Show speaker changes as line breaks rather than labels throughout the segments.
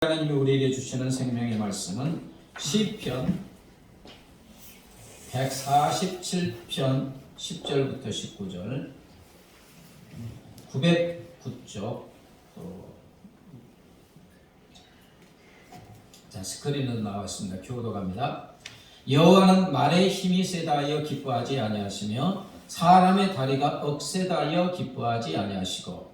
하나님이 우리에게 주시는 생명의 말씀은 시편 147편 10절부터 19절 909쪽 스크린은 나왔습니다. 교도갑니다. 여호와는 말의 힘이 세다 하여 기뻐하지 아니하시며 사람의 다리가 억세다 하여 기뻐하지 아니하시고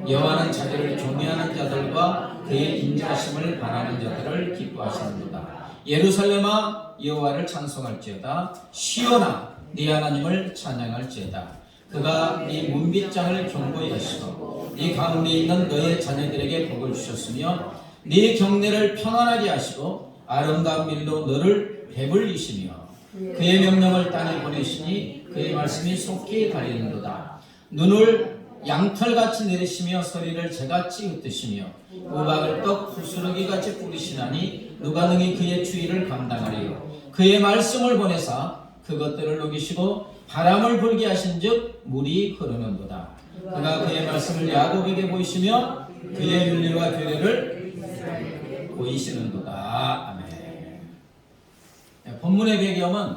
여호와는 자기를 경외하는 자들과 그의 인자심을 바라는 자들을 기뻐하시는도다. 예루살렘아 여호와를 찬송할지어다. 시온아 네 하나님을 찬양할지어다. 그가 네 문빗장을 견고히 하시고 네 가운데 있는 너의 자녀들에게 복을 주셨으며 네 경내를 평안하게 하시고 아름다운 밀로 너를 배불리시며 그의 명령을 땅에 보내시니 그의 말씀이 속히 달리는도다. 눈을 양털같이 내리시며 소리를 재같이 흩으시며 우박을 떡 부스러기같이 뿌리시나니 누가 능히 그의 주의를 감당하리요. 그의 말씀을 보내사 그것들을 녹이시고 바람을 불게 하신즉 물이 흐르는도다. 그가 그의 말씀을 야곱에게 보이시며 그의 윤리와 규례를 보이시는도다. 아멘. 본문의 배경은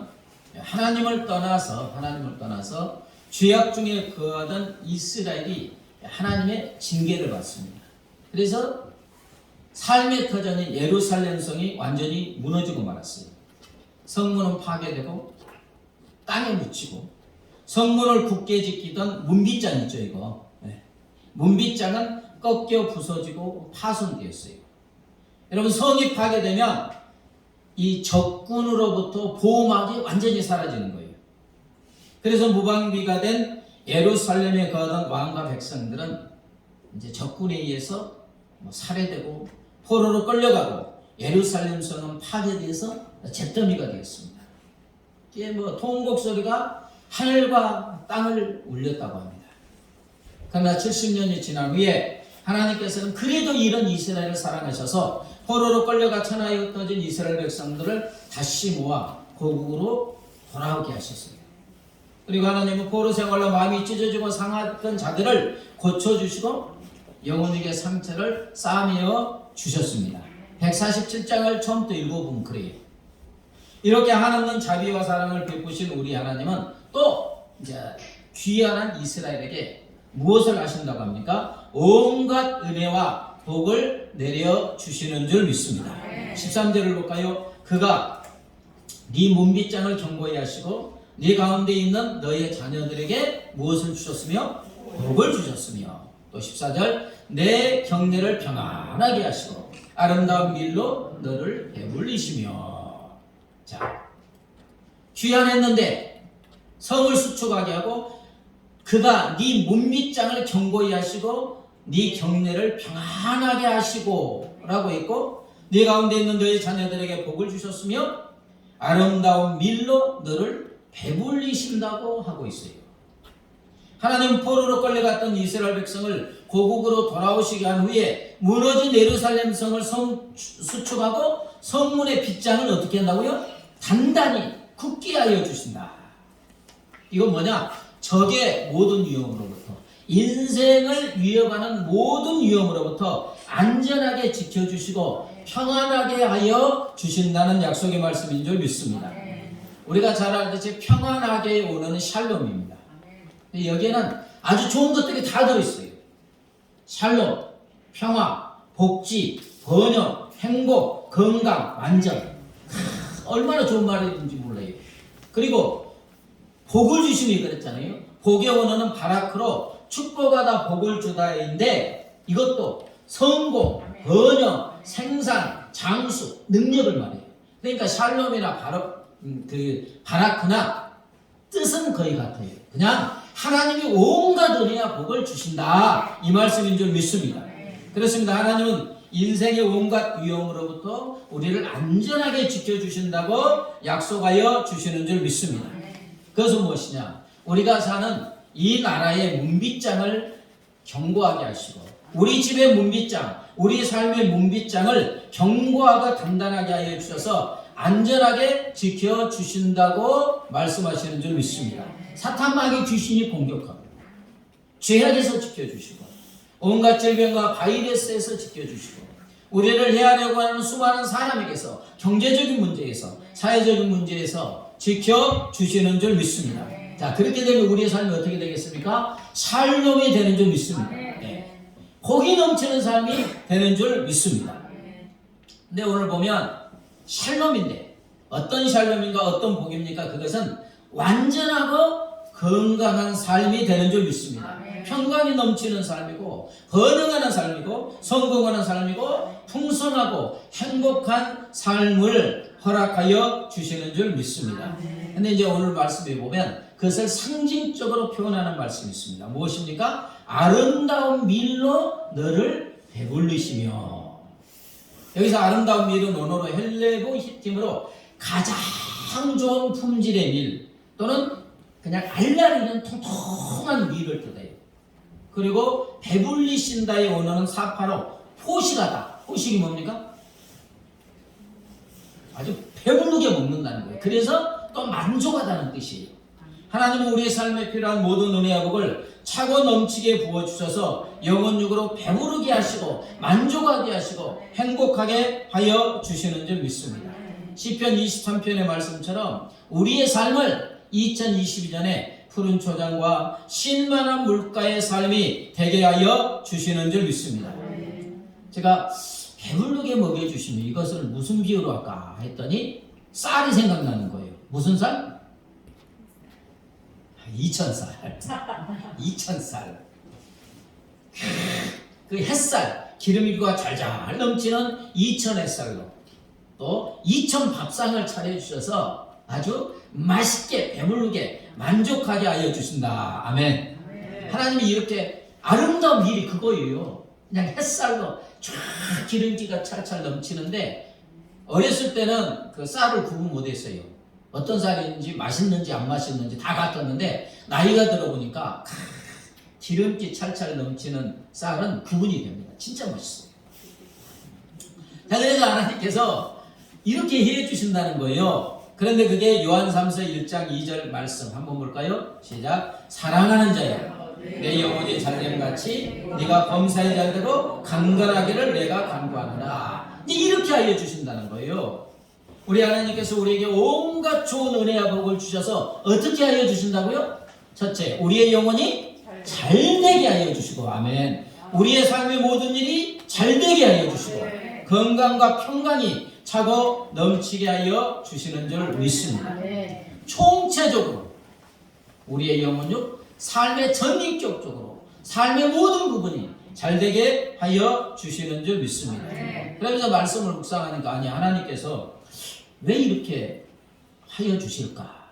하나님을 떠나서 죄악 중에 거하던 이스라엘이 하나님의 징계를 받습니다. 그래서 삶의 터전인 예루살렘 성이 완전히 무너지고 말았어요. 성문은 파괴되고 땅에 묻히고 성문을 굳게 지키던 문빗장 있죠, 이거. 문빗장은 꺾여 부서지고 파손되었어요. 여러분, 성이 파괴되면 이 적군으로부터 보호막이 완전히 사라지는 거예요. 그래서 무방비가 된 예루살렘에 거하던 왕과 백성들은 이제 적군에 의해서 살해되고 포로로 끌려가고 예루살렘 성은 파괴돼서 잿더미가 되었습니다. 이게 통곡 소리가 하늘과 땅을 울렸다고 합니다. 그러나 70년이 지난 후에 하나님께서는 그래도 이런 이스라엘을 사랑하셔서 포로로 끌려가 천하에 흩어진 이스라엘 백성들을 다시 모아 고국으로 돌아오게 하셨어요. 그리고 하나님은 포로 생활로 마음이 찢어지고 상하던 자들을 고쳐주시고 영혼에게 상처를 싸매어 주셨습니다. 147장을 처음부터 읽어보면 그래요. 이렇게 한없는 자비와 사랑을 베푸신 우리 하나님은 또 이제 귀한 이스라엘에게 무엇을 하신다고 합니까? 온갖 은혜와 복을 내려주시는 줄 믿습니다. 13절을 볼까요? 그가 네 문빗장을 견고히 하시고 네 가운데 있는 너의 자녀들에게 무엇을 주셨으며 복을 주셨으며 또 14절 내 경내를 평안하게 하시고 아름다운 밀로 너를 배불리시며. 자, 귀환했는데 성을 수축하게 하고 그가 네 문빗장을 견고히 하시고 네 경내를 평안하게 하시고 라고 했고 네 가운데 있는 너의 자녀들에게 복을 주셨으며 아름다운 밀로 너를 배불리신다고 하고 있어요. 하나님은 포로로 끌려갔던 이스라엘 백성을 고국으로 돌아오시게 한 후에 무너진 예루살렘 성을 수축하고 성문의 빗장을 어떻게 한다고요? 단단히 굳게 하여 주신다. 이건 뭐냐? 적의 모든 위험으로부터, 인생을 위협하는 모든 위험으로부터 안전하게 지켜주시고 평안하게 하여 주신다는 약속의 말씀인 줄 믿습니다. 우리가 잘 알듯이 평안하게 오는 샬롬입니다. 여기에는 아주 좋은 것들이 다 들어있어요. 샬롬, 평화, 복지, 번영, 행복, 건강, 완전. 얼마나 좋은 말인지 몰라요. 그리고 복을 주심이 그랬잖아요. 복의 원어는 바라크로 축복하다 복을 주다인데 이것도 성공, 번영, 생산, 장수, 능력을 말해요. 그러니까 샬롬이나 바라크나 뜻은 거의 같아요. 그냥 하나님이 온갖 은혜와 복을 주신다 이 말씀인 줄 믿습니다. 그렇습니다. 하나님은 인생의 온갖 위험으로부터 우리를 안전하게 지켜주신다고 약속하여 주시는 줄 믿습니다. 그것은 무엇이냐? 우리가 사는 이 나라의 문빗장을 견고하게 하시고 우리 집의 문빗장, 우리 삶의 문빗장을 견고하고 단단하게 하여 주셔서 안전하게 지켜주신다고 말씀하시는 줄 믿습니다. 사탄마귀 귀신이 공격하고 죄악에서 지켜주시고 온갖 질병과 바이러스에서 지켜주시고 우리를 헤아려고 하는 수많은 사람에게서 경제적인 문제에서 사회적인 문제에서 지켜주시는 줄 믿습니다. 자, 그렇게 되면 우리의 삶이 어떻게 되겠습니까? 샬롬이 되는 줄 믿습니다. 네. 복이 넘치는 삶이 되는 줄 믿습니다. 근데 오늘 보면 샬롬인데 어떤 샬롬인가 어떤 복입니까? 그것은 완전하고 건강한 삶이 되는 줄 믿습니다. 평강이 넘치는 삶이고 번영하는 삶이고 성공하는 삶이고 풍성하고 행복한 삶을 허락하여 주시는 줄 믿습니다. 근데 이제 오늘 말씀에 보면 그것을 상징적으로 표현하는 말씀이 있습니다. 무엇입니까? 아름다운 밀로 너를 배불리시며. 여기서 아름다운 밀은 언어로 헬레보 히팀으로 가장 좋은 품질의 밀 또는 그냥 알라리는 통통한 밀을 뜻해요. 그리고 배불리신다의 언어는 사파로 포식하다. 포식이 뭡니까? 아주 배부르게 먹는다는 거예요. 그래서 또 만족하다는 뜻이에요. 하나님은 우리의 삶에 필요한 모든 은혜와 복을 차고 넘치게 부어주셔서 영혼육으로 배부르게 하시고 만족하게 하시고 행복하게 하여 주시는 줄 믿습니다. 시편 23편의 말씀처럼 우리의 삶을 2022년에 푸른 초장과 쉴만한 물가의 삶이 되게 하여 주시는 줄 믿습니다. 제가 배부르게 먹여주시면 이것을 무슨 비유로 할까 했더니 쌀이 생각나는 거예요. 무슨 쌀? 2000쌀. 2000쌀. 그 햇살, 기름기가 잘잘 넘치는 2000 햇살로 또 2000 밥상을 차려주셔서 아주 맛있게 배부르게 만족하게 하여 주신다. 아멘. 하나님이 이렇게 아름다운 밀이 그거예요. 그냥 햇살로 쫙 기름기가 찰찰 넘치는데 어렸을 때는 그 쌀을 구분 못했어요. 어떤 쌀인지 맛있는지 안 맛있는지 다 같았는데 나이가 들어보니까 기름기 찰찰 넘치는 쌀은 구분이 됩니다. 진짜 맛있어요. 자, 그래서 하나님께서 이렇게 해 주신다는 거예요. 그런데 그게 요한 3서 1장 2절 말씀 한번 볼까요? 시작. 사랑하는 자여 내 영혼이 잘됨같이 네가 범사에 잘되고 강건하기를 내가 간구하노라. 이렇게 하여 주신다는 거예요. 우리 하나님께서 우리에게 온갖 좋은 은혜와 복을 주셔서 어떻게 하여 주신다고요? 첫째, 우리의 영혼이 잘되게 하여 주시고 아멘. 우리의 삶의 모든 일이 잘되게 하여 주시고 건강과 평강이 차고 넘치게 하여 주시는 줄 믿습니다. 총체적으로 우리의 영혼육 삶의 전인격적으로 삶의 모든 부분이 잘되게 하여 주시는 줄 믿습니다. 그러면서 말씀을 묵상하니까 아니 하나님께서 왜 이렇게 하여 주실까?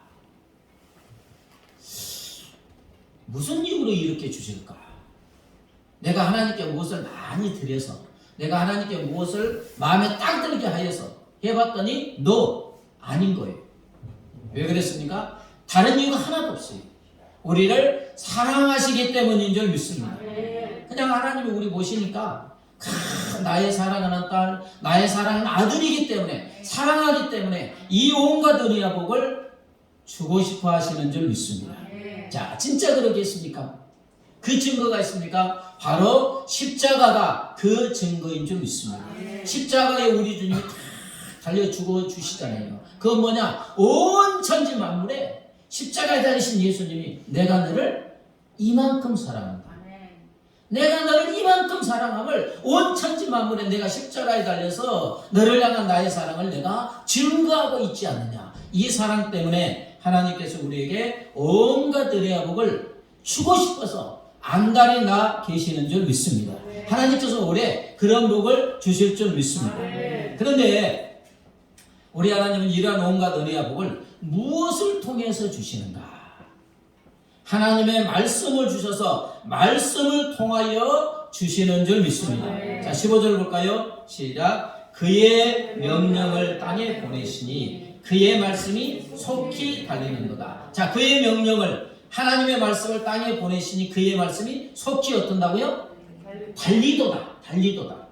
무슨 이유로 이렇게 주실까? 내가 하나님께 무엇을 많이 드려서 내가 하나님께 무엇을 마음에 딱 들게 하여서 해봤더니 너 아닌 거예요. 왜 그랬습니까? 다른 이유가 하나도 없어요. 우리를 사랑하시기 때문인 줄 믿습니다. 그냥 하나님이 우리 보시니까 나의 사랑하는 딸, 나의 사랑하는 아들이기 때문에 사랑하기 때문에 이 온갖 은혜와 복을 주고 싶어 하시는 줄 믿습니다. 자, 진짜 그러겠습니까? 그 증거가 있습니까? 바로 십자가가 그 증거인 줄 믿습니다. 십자가에 우리 주님이 다 달려 죽어 주시잖아요. 그건 뭐냐? 온 천지 만물에 십자가에 달리신 예수님이 내가 너를 이만큼 사랑한다. 내가 너를 이만큼 사랑함을 온 천지 만물에 내가 십자가에 달려서 너를 향한 나의 사랑을 내가 증거하고 있지 않느냐. 이 사랑 때문에 하나님께서 우리에게 온갖 은혜와 복을 주고 싶어서 안달이 나 계시는 줄 믿습니다. 하나님께서 올해 그런 복을 주실 줄 믿습니다. 그런데 우리 하나님은 이러한 온갖 은혜와 복을 무엇을 통해서 주시는가? 하나님의 말씀을 주셔서 말씀을 통하여 주시는 줄 믿습니다. 자, 15절 볼까요? 시작. 그의 명령을 땅에 보내시니 그의 말씀이 속히 달리는도다. 자, 그의 명령을 하나님의 말씀을 땅에 보내시니 그의 말씀이 속히 어떤다고요? 달리도다. 달리도다.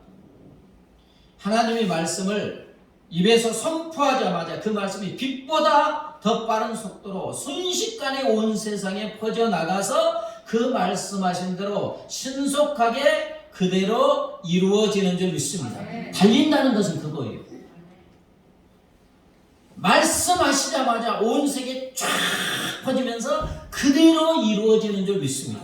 하나님의 말씀을 입에서 선포하자마자 그 말씀이 빛보다 더 빠른 속도로 순식간에 온 세상에 퍼져나가서 그 말씀하신 대로 신속하게 그대로 이루어지는 줄 믿습니다. 달린다는 것은 그거예요. 말씀하시자마자 온 세계 쫙 퍼지면서 그대로 이루어지는 줄 믿습니다.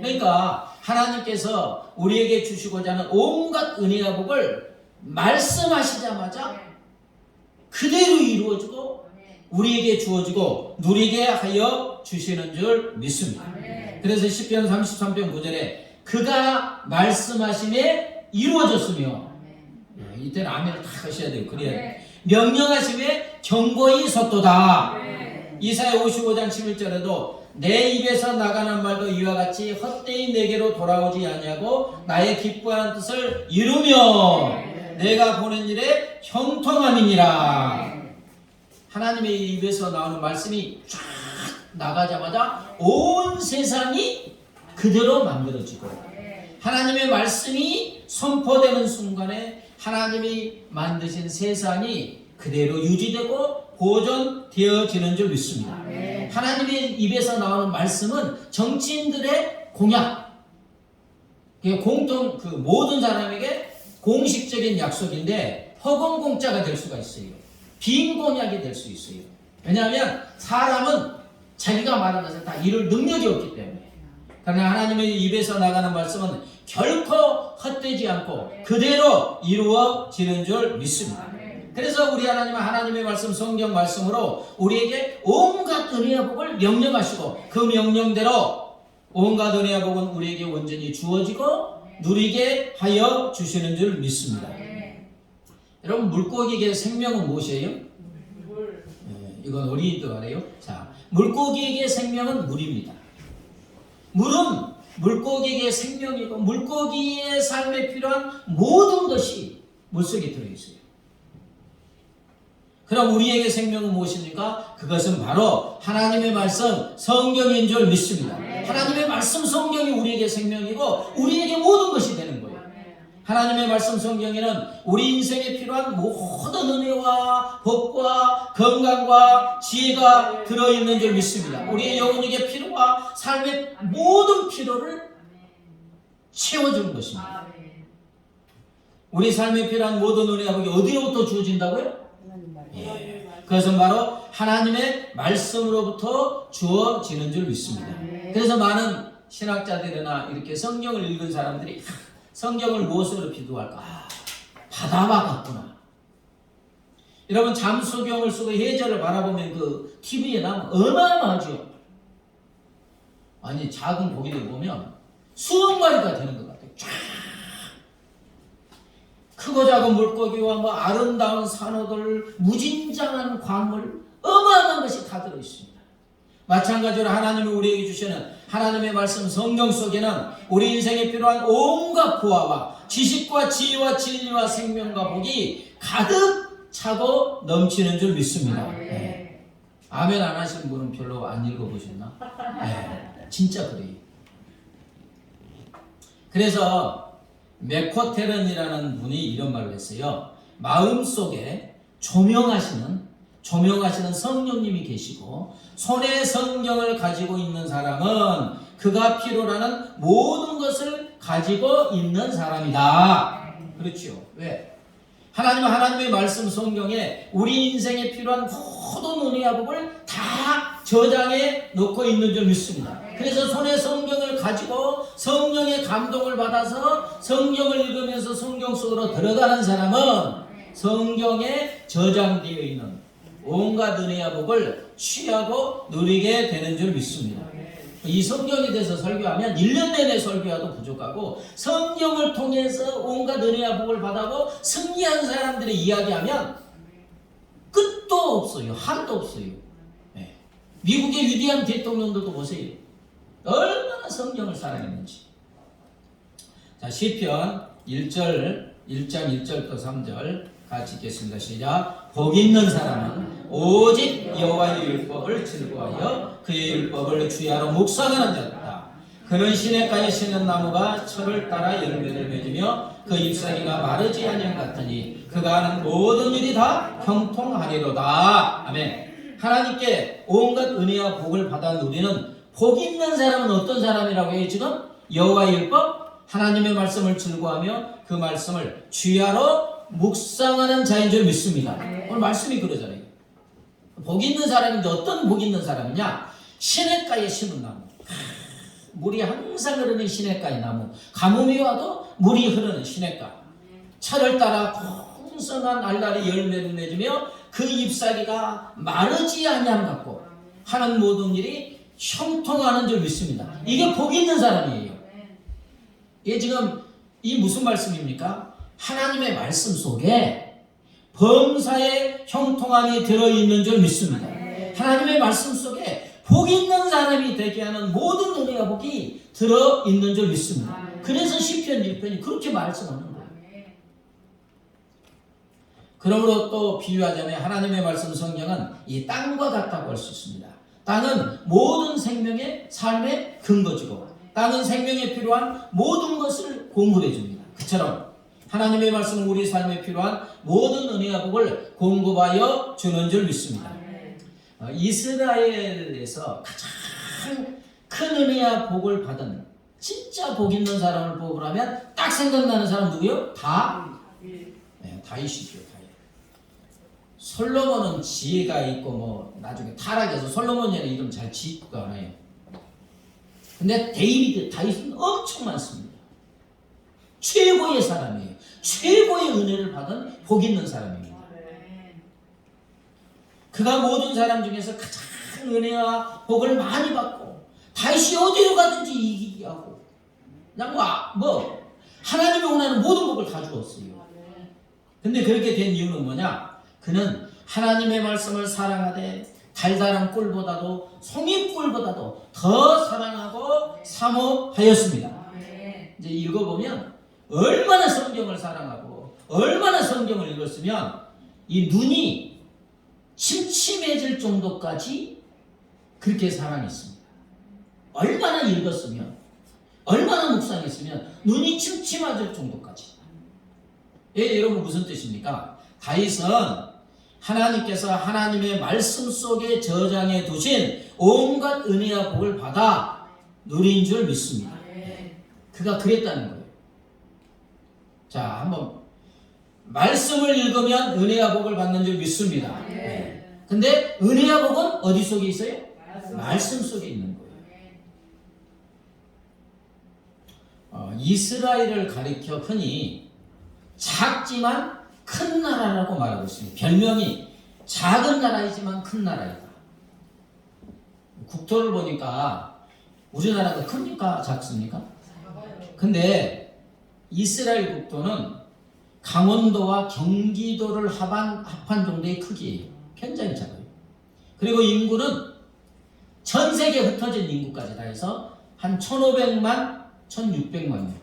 그러니까 하나님께서 우리에게 주시고자 하는 온갖 은혜와 복을 말씀하시자마자 그대로 이루어지고 우리에게 주어지고 누리게 하여 주시는 줄 믿습니다. 그래서 시편 33편 9절에 그가 말씀하심에 이루어졌으며, 이때는 아멘을 다 하셔야 돼요. 그래야 명령하심에 경고히 섰도다. 이사야 55장 11절에도 내 입에서 나가는 말도 이와 같이 헛되이 내게로 돌아오지 아니하고 나의 기뻐하는 뜻을 이루며 내가 보낸 일에 형통함이니라. 하나님의 입에서 나오는 말씀이 쫙 나가자마자 온 세상이 그대로 만들어지고, 하나님의 말씀이 선포되는 순간에 하나님이 만드신 세상이 그대로 유지되고 보존되어지는 줄 믿습니다. 하나님의 입에서 나오는 말씀은 정치인들의 공약, 공통 모든 사람에게 공식적인 약속인데 허공공짜가 될 수가 있어요. 빈 공약이 될 수 있어요. 왜냐하면 사람은 자기가 말한 것을 다 이룰 능력이 없기 때문에. 그러나 하나님의 입에서 나가는 말씀은 결코 헛되지 않고 그대로 이루어지는 줄 믿습니다. 그래서 우리 하나님은 하나님의 말씀, 성경 말씀으로 우리에게 온갖 은혜와 복을 명령하시고 그 명령대로 온갖 은혜와 복은 우리에게 온전히 주어지고 누리게 하여 주시는 줄 믿습니다. 여러분, 물고기에게 생명은 무엇이에요? 이건 어린이도 알아요. 자, 물고기에게 생명은 물입니다. 물은 물고기에게 생명이고 물고기의 삶에 필요한 모든 것이 물속에 들어있어요. 그럼 우리에게 생명은 무엇입니까? 그것은 바로 하나님의 말씀, 성경인 줄 믿습니다. 하나님의 말씀, 성경이 우리에게 생명이고 우리에게 모든 것이 되는 거예요. 하나님의 말씀, 성경에는 우리 인생에 필요한 모든 은혜와 복과 건강과 지혜가 들어있는 줄 믿습니다. 우리의 영혼에게 필요와 삶의 모든 필요를 채워주는 것입니다. 우리 삶에 필요한 모든 은혜와 복이 어디로부터 주어진다고요? 그것은 바로 하나님의 말씀으로부터 주어지는 줄 믿습니다. 그래서 많은 신학자들이나 이렇게 성경을 읽은 사람들이 성경을 무엇으로 비교할까? 바다와 같구나. 여러분, 잠수경을 쓰고 해저를 바라보면 그 TV에 나오면 어마어마하죠. 아니, 작은 고기들 보면 수억 마리가 되는 것 같아요. 쫙. 크고 작은 물고기와 뭐 아름다운 산호들, 무진장한 광물, 어마어마한 것이 다 들어있습니다. 마찬가지로 하나님이 우리에게 주시는 하나님의 말씀, 성경 속에는 우리 인생에 필요한 온갖 보화와 지식과 지혜와 진리와 생명과 복이 가득 차고 넘치는 줄 믿습니다. 네. 아멘 안 하신 분은 별로 안 읽어보셨나? 네. 진짜 그래요. 그래서 메코테른이라는 분이 이런 말을 했어요. 마음속에 조명하시는 성령님이 계시고 손에 성경을 가지고 있는 사람은 그가 필요로 하는 모든 것을 가지고 있는 사람이다. 그렇죠. 왜? 하나님은 하나님의 말씀, 성경에 우리 인생에 필요한 모든 은혜와 복을 다 저장해 놓고 있는 줄 믿습니다. 그래서 손에 성경을 가지고 성령의 감동을 받아서 성경을 읽으면서 성경 속으로 들어가는 사람은 성경에 저장되어 있는 온갖 은혜와 복을 취하고 누리게 되는 줄 믿습니다. 이 성경에 대해서 설교하면 1년 내내 설교해도 부족하고 성경을 통해서 온갖 은혜와 복을 받아고 승리한 사람들의 이야기하면 끝도 없어요. 한도 없어요. 네. 미국의 위대한 대통령들도 보세요. 얼마나 성경을 사랑했는지. 자, 시편 1장 1절부터 3절 같이 읽겠습니다. 시작. 복 있는 사람은 오직 여호와의 율법을 즐거워하여 그의 율법을 주야로 묵상하는 자다. 그는 시냇가에 심는 나무가 철을 따라 열매를 맺으며 그 잎사귀가 마르지 아니한 같으니 그가 하는 모든 일이 다 형통하리로다. 아멘. 하나님께 온갖 은혜와 복을 받아 누리는 복 있는 사람은 어떤 사람이라고 해요? 지금 여호와의 율법, 하나님의 말씀을 즐거워하며 그 말씀을 주야로 묵상하는 자인 줄 믿습니다. 오늘 말씀이 그러잖아요. 복 있는 사람인데 어떤 복 있는 사람이냐? 시냇가에 심은 나무. 물이 항상 흐르는 시냇가의 나무. 가뭄이 와도 물이 흐르는 시냇가. 차를 따라 풍성한 알알이 열매를 맺으며 그 잎사귀가 마르지 아니함 같고 하는 모든 일이 형통하는 줄 믿습니다. 이게 복 있는 사람이에요. 이게 지금 이 무슨 말씀입니까? 하나님의 말씀 속에 범사의 형통함이 들어있는 줄 믿습니다. 하나님의 말씀 속에 복 있는 사람이 되게 하는 모든 은혜와 복이 들어있는 줄 믿습니다. 그래서 시편 1편이 그렇게 말씀하는 거예요. 그러므로 또 비유하자면 하나님의 말씀 성경은 이 땅과 같다고 할 수 있습니다. 땅은 모든 생명의 삶의 근거지고 땅은 생명에 필요한 모든 것을 공급해 줍니다. 그처럼 하나님의 말씀은 우리 삶에 필요한 모든 은혜와 복을 공급하여 주는 줄 믿습니다. 이스라엘에서 가장 큰 은혜와 복을 받은 진짜 복 있는 사람을 뽑으라면 딱 생각나는 사람 누구요? 다윗이죠. 솔로몬은 지혜가 있고 뭐 나중에 타락해서 솔로몬이라는 이름 잘 짓고가 않아요. 근데 다윗은 엄청 많습니다. 최고의 사람이에요. 최고의 은혜를 받은 복 있는 사람입니다. 그가 모든 사람 중에서 가장 은혜와 복을 많이 받고 다윗이 어디로 가든지 이기게 하고 그냥 하나님이 원하는 모든 복을 다 주었어요. 근데 그렇게 된 이유는 뭐냐? 그는 하나님의 말씀을 사랑하되 달달한 꿀보다도 송이꿀보다도 더 사랑하고 사모하였습니다. 이제 읽어보면 얼마나 성경을 사랑하고 얼마나 성경을 읽었으면 이 눈이 침침해질 정도까지 그렇게 사랑했습니다. 얼마나 읽었으면 얼마나 묵상했으면 눈이 침침해질 정도까지. 여러분 무슨 뜻입니까? 다윗은 하나님께서 하나님의 말씀 속에 저장해 두신 온갖 은혜와 복을 받아 누린 줄 믿습니다. 그가 그랬다는 거예요. 자, 한번 말씀을 읽으면 은혜와 복을 받는 줄 믿습니다. 근데 은혜와 복은 어디 속에 있어요? 말씀 속에 있는 거예요. 이스라엘을 가리켜 흔히 작지만 큰 나라라고 말하고 있습니다. 별명이 작은 나라이지만 큰 나라이다. 국토를 보니까 우리나라가 큽니까? 작습니까? 근데 이스라엘 국토는 강원도와 경기도를 합한 정도의 크기예요. 굉장히 작아요. 그리고 인구는 전 세계 흩어진 인구까지 다 해서 한 1,500만, 1,600만 명.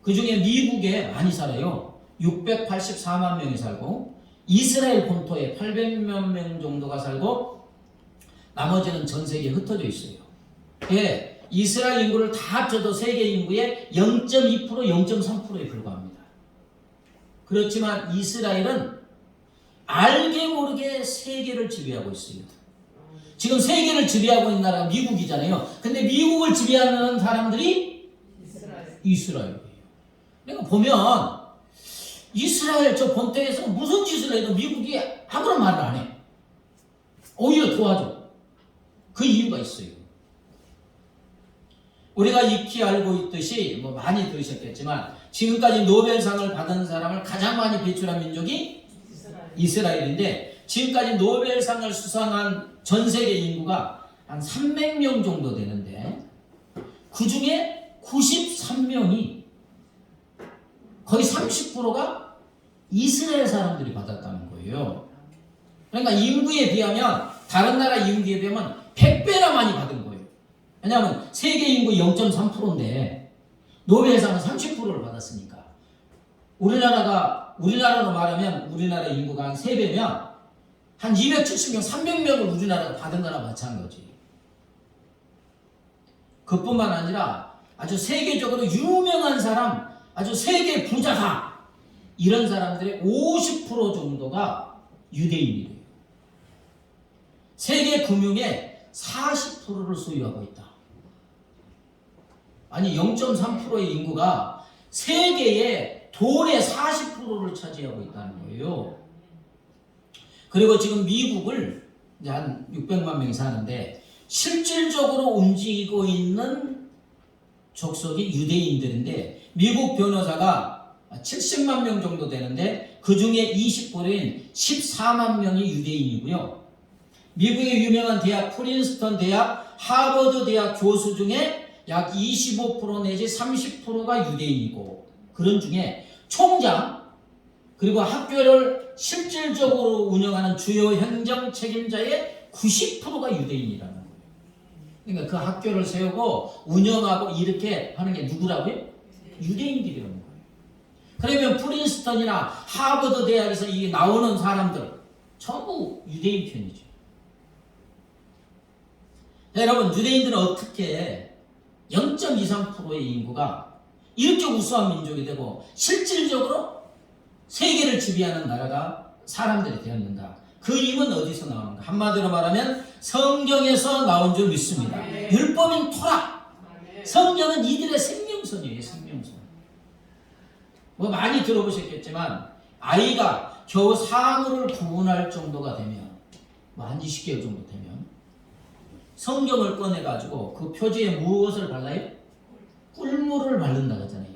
그 중에 미국에 많이 살아요. 684만 명이 살고 이스라엘 본토에 800몇 명 정도가 살고 나머지는 전 세계에 흩어져 있어요. 예, 이스라엘 인구를 다 합쳐도 세계 인구의 0.2%, 0.3%에 불과합니다. 그렇지만 이스라엘은 알게 모르게 세계를 지배하고 있습니다. 지금 세계를 지배하고 있는 나라가 미국이잖아요. 근데 미국을 지배하는 사람들이 이스라엘이에요. 그러니까 보면 이스라엘 저 본토에서 무슨 짓을 해도 미국이 아무런 말을 안 해. 오히려 도와줘. 그 이유가 있어요. 우리가 익히 알고 있듯이 많이 들으셨겠지만 지금까지 노벨상을 받은 사람을 가장 많이 배출한 민족이 이스라엘인데 지금까지 노벨상을 수상한 전 세계 인구가 한 300명 정도 되는데 그 중에 93명이 거의 30%가 이스라엘 사람들이 받았다는 거예요. 그러니까 인구에 비하면 다른 나라 인구에 비하면 100배나 많이 받은 거예요. 왜냐하면 세계 인구 0.3%인데 노벨상은 30%를 받았으니까. 우리나라로 말하면 우리나라 인구가 한 3배면 한 270명, 300명을 우리나라가 받은 거나 마찬가지. 그뿐만 아니라 아주 세계적으로 유명한 사람, 아주 세계 부자가 이런 사람들의 50% 정도가 유대인이래요. 세계 금융의 40%를 소유하고 있다. 아니 0.3%의 인구가 세계의 돈의 40%를 차지하고 있다는 거예요. 그리고 지금 미국을 이제 한 600만 명이 사는데 실질적으로 움직이고 있는 족속이 유대인들인데 미국 변호사가 70만 명 정도 되는데 그 중에 20%인 14만 명이 유대인이고요. 미국의 유명한 대학 프린스턴 대학, 하버드 대학 교수 중에 약 25% 내지 30%가 유대인이고 그런 중에 총장 그리고 학교를 실질적으로 운영하는 주요 행정 책임자의 90%가 유대인이라는 거예요. 그러니까 그 학교를 세우고 운영하고 이렇게 하는 게 누구라고요? 유대인들이라는 거예요. 그러면 프린스턴이나 하버드 대학에서 이 나오는 사람들 전부 유대인 편이죠. 자, 여러분 유대인들은 어떻게 0.23%의 인구가 이렇게 우수한 민족이 되고 실질적으로 세계를 지배하는 나라가 사람들이 되었는가? 그 힘은 어디서 나오는가? 한마디로 말하면 성경에서 나온 줄 믿습니다. 율법인 토라. 성경은 이들의 생명선이에요. 생명선. 뭐 많이 들어보셨겠지만 아이가 겨우 사물을 구분할 정도가 되면 뭐 한 20개월 정도 되면 성경을 꺼내가지고 그 표지에 무엇을 발라요? 꿀물을 바른다 그러잖아요.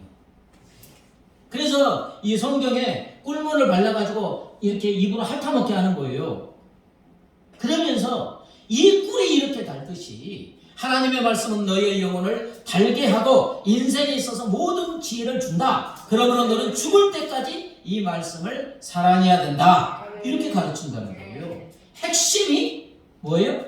그래서 이 성경에 꿀물을 발라가지고 이렇게 입으로 핥아먹게 하는 거예요. 그러면서 이 꿀이 이렇게 달듯이 하나님의 말씀은 너희의 영혼을 달게 하고 인생에 있어서 모든 지혜를 준다. 그러므로 너는 죽을 때까지 이 말씀을 사랑해야 된다. 이렇게 가르친다는 거예요. 핵심이 뭐예요?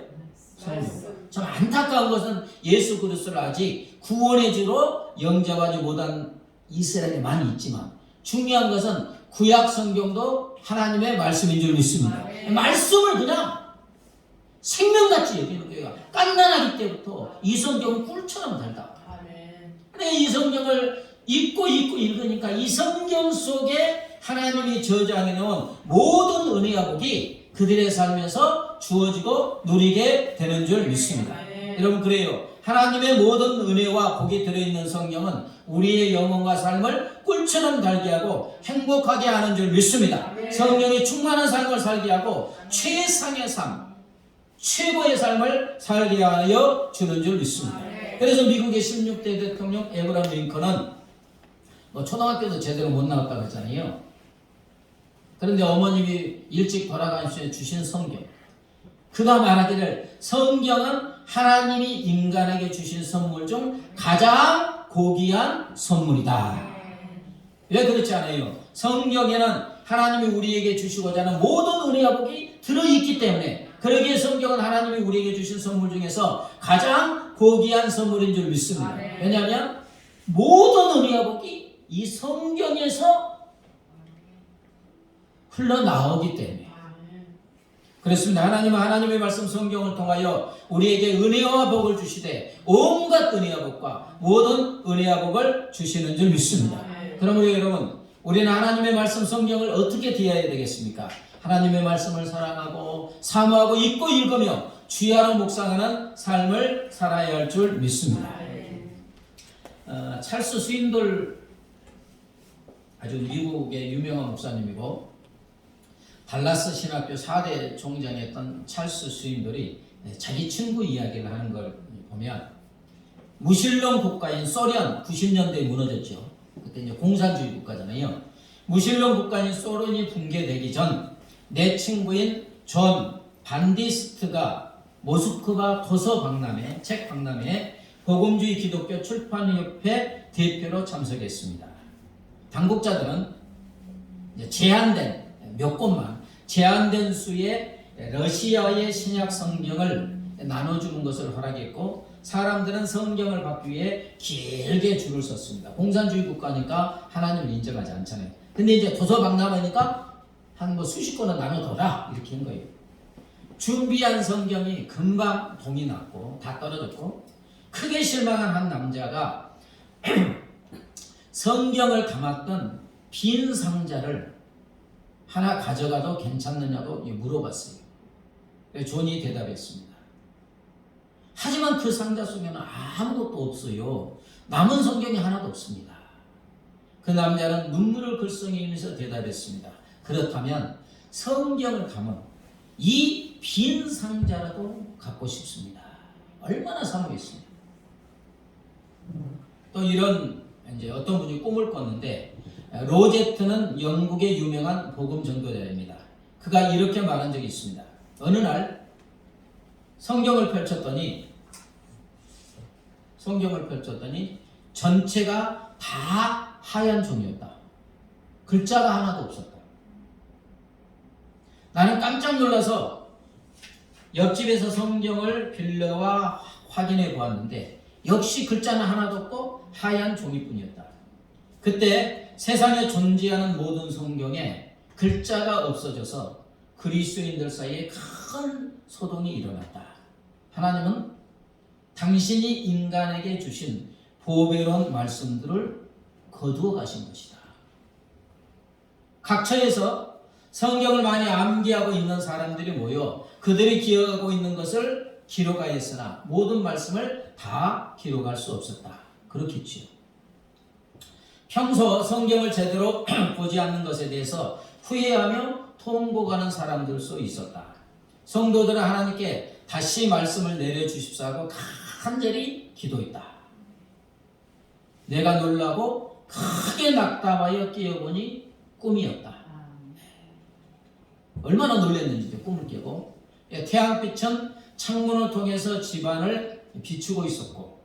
성경. 참 안타까운 것은 예수 그리스도를 아직 구원의 주로 영접하지 못한 이스라엘이 많이 있지만 중요한 것은 구약 성경도 하나님의 말씀인 줄 믿습니다. 말씀을 그냥 생명같이 여기는 거예요. 깐난아기 때부터 이 성경은 꿀처럼 달다. 근데 이 성경을 읽고 읽으니까 이 성경 속에 하나님이 저장해 놓은 모든 은혜와 복이 그들의 삶에서 주어지고 누리게 되는 줄 믿습니다. 여러분 그래요. 하나님의 모든 은혜와 복이 들어있는 성경은 우리의 영혼과 삶을 꿀처럼 달게 하고 행복하게 하는 줄 믿습니다. 성령이 충만한 삶을 살게 하고 최상의 삶, 최고의 삶을 살게 하여 주는 줄 믿습니다. 그래서 미국의 16대 대통령 에브라함 링컨은 뭐 초등학교도 제대로 못 나왔다고 했잖아요. 그런데 어머님이 일찍 돌아가신 주신 성경, 그가 말하기를 성경은 하나님이 인간에게 주신 선물 중 가장 고귀한 선물이다. 왜 그렇지 않아요? 성경에는 하나님이 우리에게 주시고자 하는 모든 은혜와 복이 들어있기 때문에 그러기에 성경은 하나님이 우리에게 주신 선물 중에서 가장 고귀한 선물인 줄 믿습니다. 왜냐하면 모든 은혜와 복이 이 성경에서 흘러나오기 때문에 그렇습니다. 하나님은 하나님의 말씀 성경을 통하여 우리에게 은혜와 복을 주시되 온갖 은혜와 복과 모든 은혜와 복을 주시는 줄 믿습니다. 그러므로 여러분 우리는 하나님의 말씀 성경을 어떻게 대해야 되겠습니까? 하나님의 말씀을 사랑하고 사모하고 읽고 읽으며 주야로 묵상하는 삶을 살아야 할 줄 믿습니다. 찰스 스윈돌 아주 미국의 유명한 목사님이고 달라스 신학교 4대 총장이었던 찰스 스윈돌이 자기 친구 이야기를 하는 걸 보면 무신론 국가인 소련 90년대에 무너졌죠. 그때 이제 공산주의 국가잖아요. 무신론 국가인 소련이 붕괴되기 전 내 친구인 존 반디스트가 모스크바 도서 박람회, 책 박람회에 복음주의 기독교 출판협회 대표로 참석했습니다. 당국자들은 제한된 몇 권만 제한된 수의 러시아의 신약 성경을 나눠주는 것을 허락했고 사람들은 성경을 받기 위해 길게 줄을 섰습니다. 공산주의 국가니까 하나님을 인정하지 않잖아요. 근데 이제 도서 박람회니까 한 뭐 수십 권은 나눠둬라 이렇게 한 거예요. 준비한 성경이 금방 동이 났고 다 떨어졌고 크게 실망한 한 남자가 성경을 담았던 빈 상자를 하나 가져가도 괜찮느냐고 물어봤어요. 존이 대답했습니다. 하지만 그 상자 속에는 아무것도 없어요. 남은 성경이 하나도 없습니다. 그 남자는 눈물을 글썽이면서 대답했습니다. 그렇다면 성경을 담은 이 빈 상자라도 갖고 싶습니다. 얼마나 사모했습니까? 또 이런 이제 어떤 분이 꿈을 꿨는데, 로제트는 영국의 유명한 복음 전도자입니다. 그가 이렇게 말한 적이 있습니다. 어느 날 성경을 펼쳤더니 전체가 다 하얀 종이었다. 글자가 하나도 없었다. 나는 깜짝 놀라서 옆집에서 성경을 빌려와 확인해 보았는데 역시 글자는 하나도 없고 하얀 종이뿐이었다. 그때 세상에 존재하는 모든 성경에 글자가 없어져서 그리스도인들 사이에 큰 소동이 일어났다. 하나님은 당신이 인간에게 주신 보배로운 말씀들을 거두어 가신 것이다. 각처에서 성경을 많이 암기하고 있는 사람들이 모여 그들이 기억하고 있는 것을 기록하였으나 모든 말씀을 다 기록할 수 없었다. 그렇겠지요. 평소 성경을 제대로 보지 않는 것에 대해서 후회하며 통곡하는 사람들도 있었다. 성도들은 하나님께 다시 말씀을 내려주십사 하고 간절히 기도했다. 내가 놀라고 크게 낙담하여 깨어보니 꿈이었다. 얼마나 놀랐는지 꿈을 깨고, 태양빛은 창문을 통해서 집안을 비추고 있었고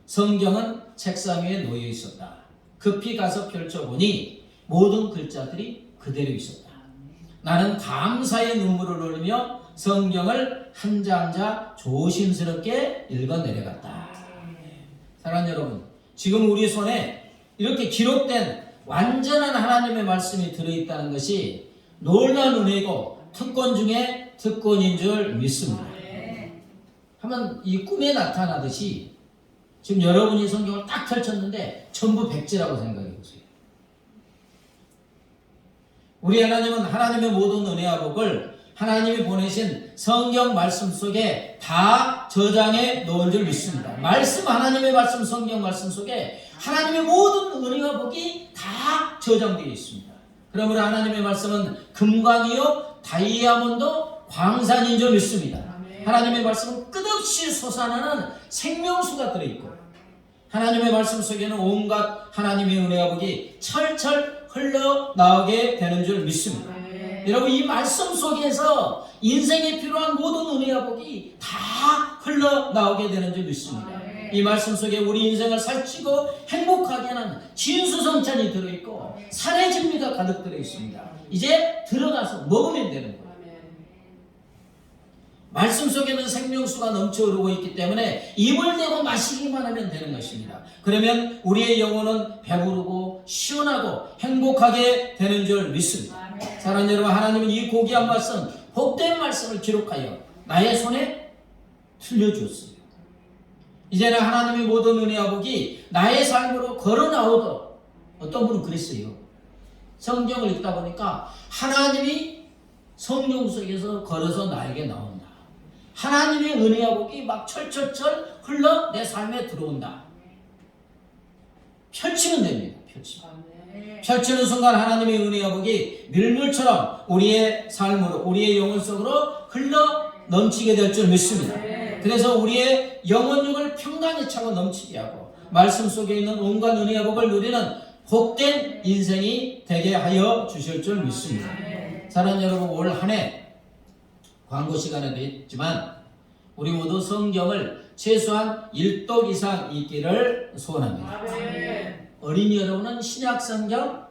성경은 책상 위에 놓여 있었다. 급히 가서 펼쳐보니 모든 글자들이 그대로 있었다. 나는 감사의 눈물을 흘리며 성경을 한 자 한 자 조심스럽게 읽어 내려갔다. 사랑하는 여러분, 지금 우리 손에 이렇게 기록된 완전한 하나님의 말씀이 들어있다는 것이 놀라운 은혜이고 특권 중에 특권인 줄 믿습니다. 한번 이 꿈에 나타나듯이 지금 여러분이 성경을 딱 펼쳤는데 전부 백지라고 생각해 보세요. 우리 하나님은 하나님의 모든 은혜와 복을 하나님이 보내신 성경 말씀 속에 다 저장해 놓은 줄 믿습니다. 하나님의 말씀, 성경 말씀 속에 하나님의 모든 은혜와 복이 다 저장되어 있습니다. 그러므로 하나님의 말씀은 금광이요 다이아몬드 광산인 줄 믿습니다. 하나님의 말씀은 끝없이 솟아나는 생명수가 들어있고 하나님의 말씀 속에는 온갖 하나님의 은혜와 복이 철철 흘러나오게 되는 줄 믿습니다. 여러분, 이 말씀 속에서 인생에 필요한 모든 은혜와 복이 다 흘러나오게 되는 줄 믿습니다. 이 말씀 속에 우리 인생을 살찌고 행복하게 하는 진수성찬이 들어있고 산의 진미가 가득 들어있습니다. 이제 들어가서 먹으면 되는 거예요. 말씀 속에는 생명수가 넘쳐 흐르고 있기 때문에 입을 대고 마시기만 하면 되는 것입니다. 그러면 우리의 영혼은 배부르고 시원하고 행복하게 되는 줄 믿습니다. 사랑하는 여러분, 하나님은 이 고귀한 말씀, 복된 말씀을 기록하여 나의 손에 틀려주었어요. 이제는 하나님의 모든 은혜와 복이 나의 삶으로 걸어나오도록, 어떤 분은 그랬어요. 성경을 읽다 보니까 하나님이 성경 속에서 걸어서 나에게 나온다. 하나님의 은혜와 복이 막 철철철 흘러 내 삶에 들어온다. 펼치면 됩니다. 펼치는 순간 하나님의 은혜와 복이 밀물처럼 우리의 삶으로, 우리의 영혼 속으로 흘러 넘치게 될 줄 믿습니다. 그래서 우리의 영혼육을 평강에 차고 넘치게 하고 말씀 속에 있는 온갖 은혜와 복을 누리는 복된 인생이 되게 하여 주실 줄 믿습니다. 사랑하는 여러분, 올 한 해 광고 시간에도 했지만 우리 모두 성경을 최소한 1독 이상 읽기를 소원합니다. 어린이 여러분은 신약성경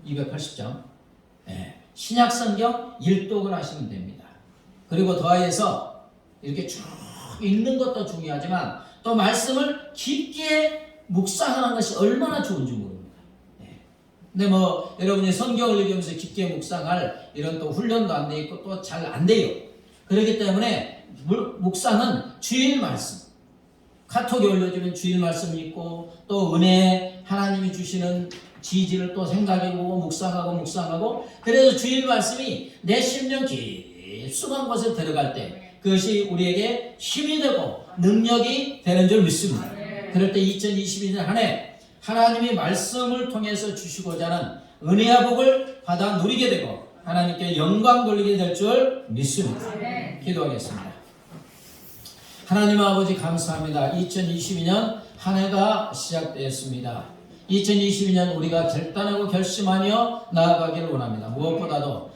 280장, 신약성경 1독을 하시면 됩니다. 그리고 더해서 이렇게 쭉 읽는 것도 중요하지만 또 말씀을 깊게 묵상하는 것이 얼마나 좋은지 모릅니다. 근데 뭐 여러분이 성경을 읽으면서 깊게 묵상할 이런 또 훈련도 안 돼 있고 또 잘 안 돼요. 그렇기 때문에 묵상은 주일 말씀, 카톡에 올려주면 주일 말씀 읽고 또 은혜, 하나님이 주시는 지지를 또 생각해보고 묵상하고 그래서 주일 말씀이 내 심령 깊숙한 곳에 들어갈 때 그것이 우리에게 힘이 되고 능력이 되는 줄 믿습니다. 그럴 때 2022년 한 해 하나님이 말씀을 통해서 주시고자 하는 은혜와 복을 받아 누리게 되고 하나님께 영광 돌리게 될 줄 믿습니다. 기도하겠습니다. 하나님 아버지 감사합니다. 2022년 한 해가 시작되었습니다. 2022년 우리가 결단하고 결심하며 나아가기를 원합니다. 무엇보다도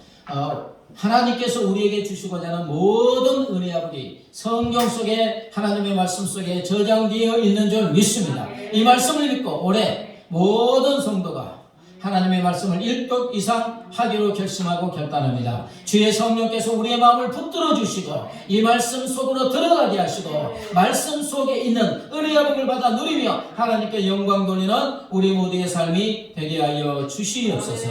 하나님께서 우리에게 주시고자 하는 모든 은혜와 복이 성경 속에 하나님의 말씀 속에 저장되어 있는 줄 믿습니다. 이 말씀을 믿고 올해 모든 성도가 하나님의 말씀을 1독 이상 하기로 결심하고 결단합니다. 주의 성령께서 우리의 마음을 붙들어 주시고 이 말씀 속으로 들어가게 하시고 말씀 속에 있는 은혜와 복을 받아 누리며 하나님께 영광 돌리는 우리 모두의 삶이 되게 하여 주시옵소서.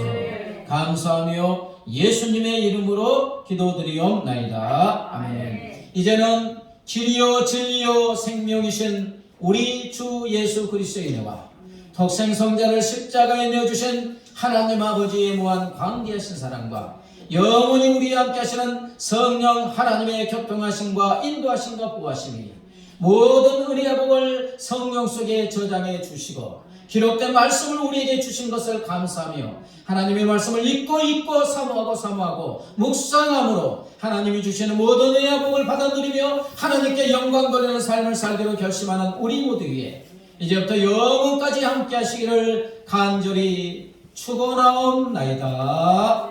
감사하며 예수님의 이름으로 기도드리옵나이다. 아멘. 이제는 길이요 진리요 생명이신 우리 주 예수 그리스도의 은혜와 독생성자를 십자가에 내어주신 하나님 아버지의 무한 광대하신 사랑과 영원히 우리와 함께 하시는 성령 하나님의 교통하심과 인도하심과 보호하심이 모든 은혜와 복을 성령 속에 저장해 주시고 기록된 말씀을 우리에게 주신 것을 감사하며 하나님의 말씀을 읽고 사모하고 묵상함으로 하나님이 주시는 모든 은혜와 복을 받아 누리며 하나님께 영광 돌리는 삶을 살기로 결심하는 우리 모두 위에 이제부터 영원까지 함께 하시기를 간절히 축원하옵나이다.